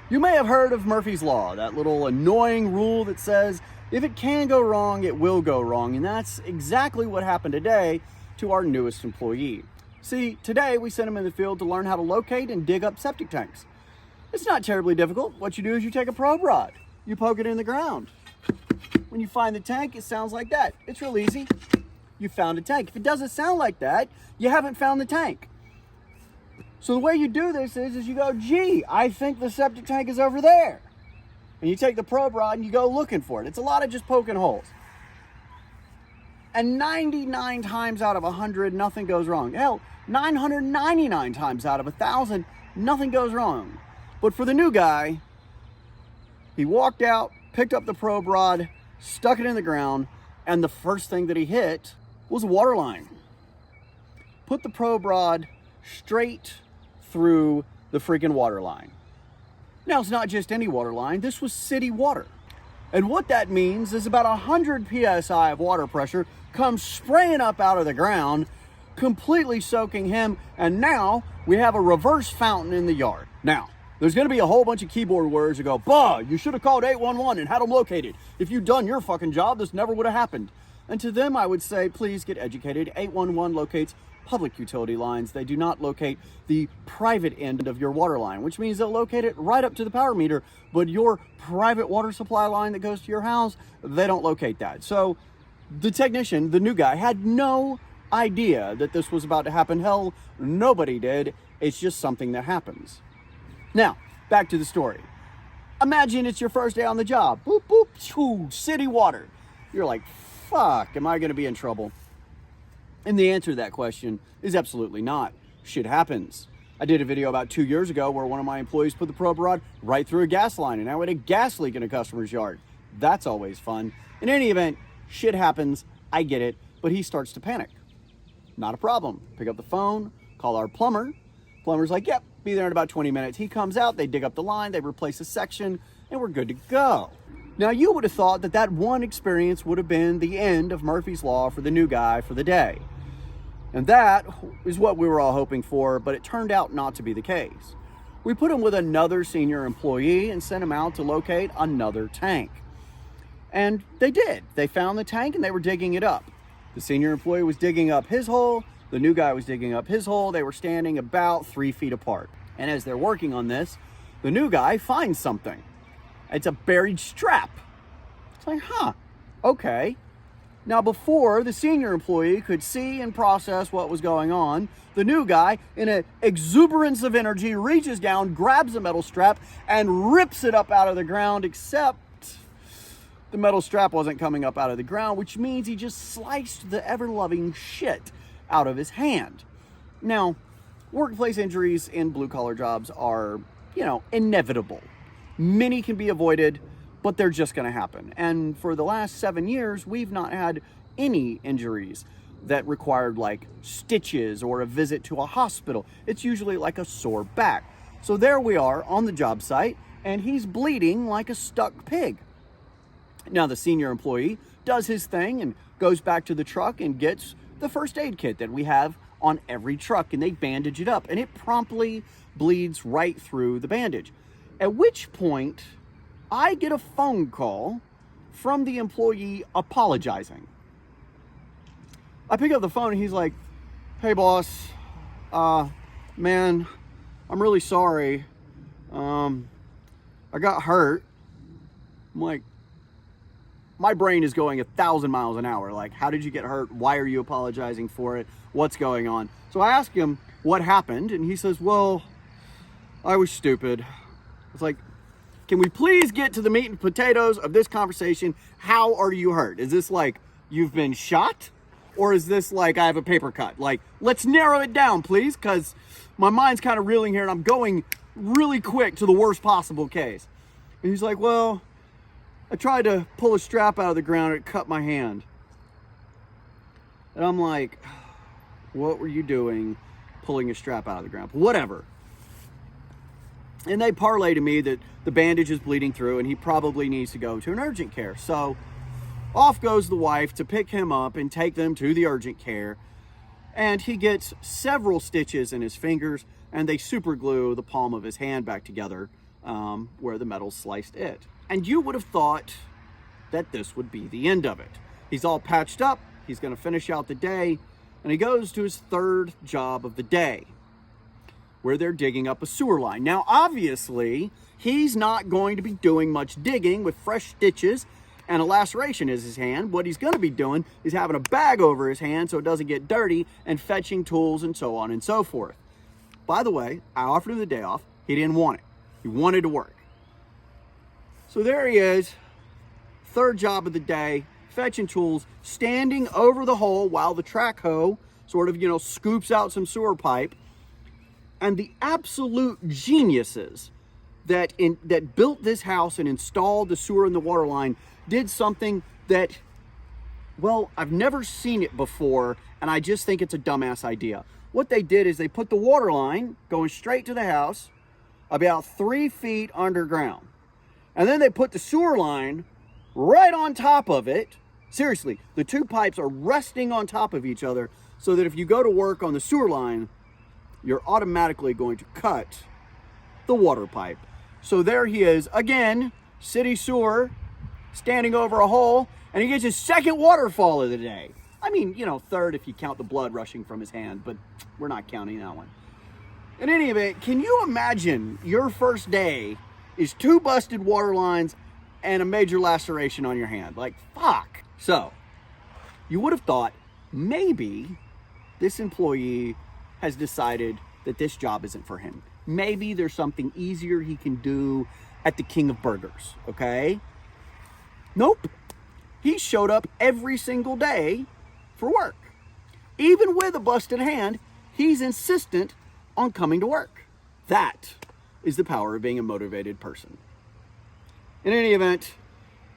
You may have heard of Murphy's Law, that little annoying rule that says if it can go wrong, it will go wrong. And that's exactly what happened today to our newest employee. See, today we sent him in the field to learn how to locate and dig up septic tanks. It's not terribly difficult. What you do is you take a probe rod, you poke it in the ground. When you find the tank, it sounds like that. It's real easy. You found a tank. If it doesn't sound like that, you haven't found the tank. So the way you do this is you go, gee, I think the septic tank is over there. And you take the probe rod and you go looking for it. It's a lot of just poking holes. And 99 times out of 100, nothing goes wrong. Hell, 999 times out of 1,000, nothing goes wrong. But for the new guy, he walked out, picked up the probe rod, stuck it in the ground, and the first thing that he hit was a water line. Put the probe rod straight through the freaking water line. Now, it's not just any water line. This was city water. And what that means is about 100 psi of water pressure comes spraying up out of the ground, completely soaking him. And now we have a reverse fountain in the yard. Now, there's going to be a whole bunch of keyboard words that go, bah, you should have called 811 and had them located. If you'd done your fucking job, this never would have happened. And to them, I would say, please get educated. 811 locates public utility lines. They do not locate the private end of your water line, which means they'll locate it right up to the power meter. But your private water supply line that goes to your house, they don't locate that. So the technician, the new guy, had no idea that this was about to happen. Hell, nobody did. It's just something that happens. Now, back to the story. Imagine it's your first day on the job. Boop, boop, choo, city water. You're like, fuck, am I going to be in trouble? And the answer to that question is absolutely not. Shit happens. I did a video about 2 years ago where one of my employees put the probe rod right through a gas line, and now we had a gas leak in a customer's yard. That's always fun. In any event, shit happens. I get it. But he starts to panic. Not a problem. Pick up the phone, call our plumber. Plumber's like, yep, be there in about 20 minutes. He comes out, they dig up the line, they replace a section, and we're good to go. Now, you would have thought that that one experience would have been the end of Murphy's Law for the new guy for the day. And that is what we were all hoping for, but it turned out not to be the case. We put him with another senior employee and sent him out to locate another tank. And they did. They found the tank and they were digging it up. The senior employee was digging up his hole. The new guy was digging up his hole. They were standing about 3 feet apart. And as they're working on this, the new guy finds something. It's a buried strap. It's like, huh, okay. Now, before the senior employee could see and process what was going on, the new guy, in an exuberance of energy, reaches down, grabs the metal strap, and rips it up out of the ground, except the metal strap wasn't coming up out of the ground, which means he just sliced the ever-loving shit out of his hand. Now, workplace injuries in blue-collar jobs are, inevitable. Many can be avoided, but they're just going to happen. And for the last 7 years, we've not had any injuries that required like stitches or a visit to a hospital. It's usually like a sore back. So there we are on the job site, and he's bleeding like a stuck pig. Now the senior employee does his thing and goes back to the truck and gets the first aid kit that we have on every truck, and they bandage it up, and it promptly bleeds right through the bandage. At which point, I get a phone call from the employee apologizing. I pick up the phone and he's like, hey boss, man, I'm really sorry. I got hurt. I'm like, my brain is going 1,000 miles an hour. Like, how did you get hurt? Why are you apologizing for it? What's going on? So I ask him what happened, and he says, well, I was stupid. It's like, can we please get to the meat and potatoes of this conversation? How are you hurt? Is this like you've been shot? Or is this like I have a paper cut? Like, let's narrow it down, please, because my mind's kind of reeling here and I'm going really quick to the worst possible case. And he's like, well, I tried to pull a strap out of the ground and it cut my hand. And I'm like, what were you doing pulling a strap out of the ground? Whatever. And they parlay to me that the bandage is bleeding through and he probably needs to go to an urgent care. So off goes the wife to pick him up and take them to the urgent care. And he gets several stitches in his fingers and they super glue the palm of his hand back together where the metal sliced it. And you would have thought that this would be the end of it. He's all patched up, he's gonna finish out the day, and he goes to his third job of the day, where they're digging up a sewer line. Now, obviously, he's not going to be doing much digging with fresh stitches and a laceration in his hand. What he's gonna be doing is having a bag over his hand so it doesn't get dirty, and fetching tools and so on and so forth. By the way, I offered him the day off. He didn't want it. He wanted to work. So there he is, third job of the day, fetching tools, standing over the hole while the track hoe sort of, scoops out some sewer pipe. And the absolute geniuses that built this house and installed the sewer and the water line did something that, well, I've never seen it before, and I just think it's a dumbass idea. What they did is they put the water line going straight to the house about 3 feet underground. And then they put the sewer line right on top of it. Seriously, the two pipes are resting on top of each other so that if you go to work on the sewer line, you're automatically going to cut the water pipe. So there he is, again, city sewer, standing over a hole, and he gets his second waterfall of the day. I mean, third if you count the blood rushing from his hand, but we're not counting that one. In any event, can you imagine your first day is 2 busted water lines and a major laceration on your hand? Like, fuck. So, you would have thought maybe this employee has decided that this job isn't for him. Maybe there's something easier he can do at the King of Burgers, okay? Nope. He showed up every single day for work. Even with a busted hand, he's insistent on coming to work. That is the power of being a motivated person. In any event,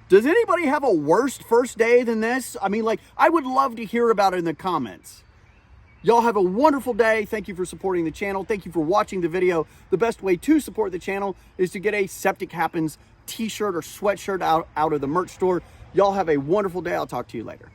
does anybody have a worse first day than this? I mean, I would love to hear about it in the comments. Y'all have a wonderful day. Thank you for supporting the channel. Thank you for watching the video. The best way to support the channel is to get a Septic Happens t-shirt or sweatshirt out of the merch store. Y'all have a wonderful day. I'll talk to you later.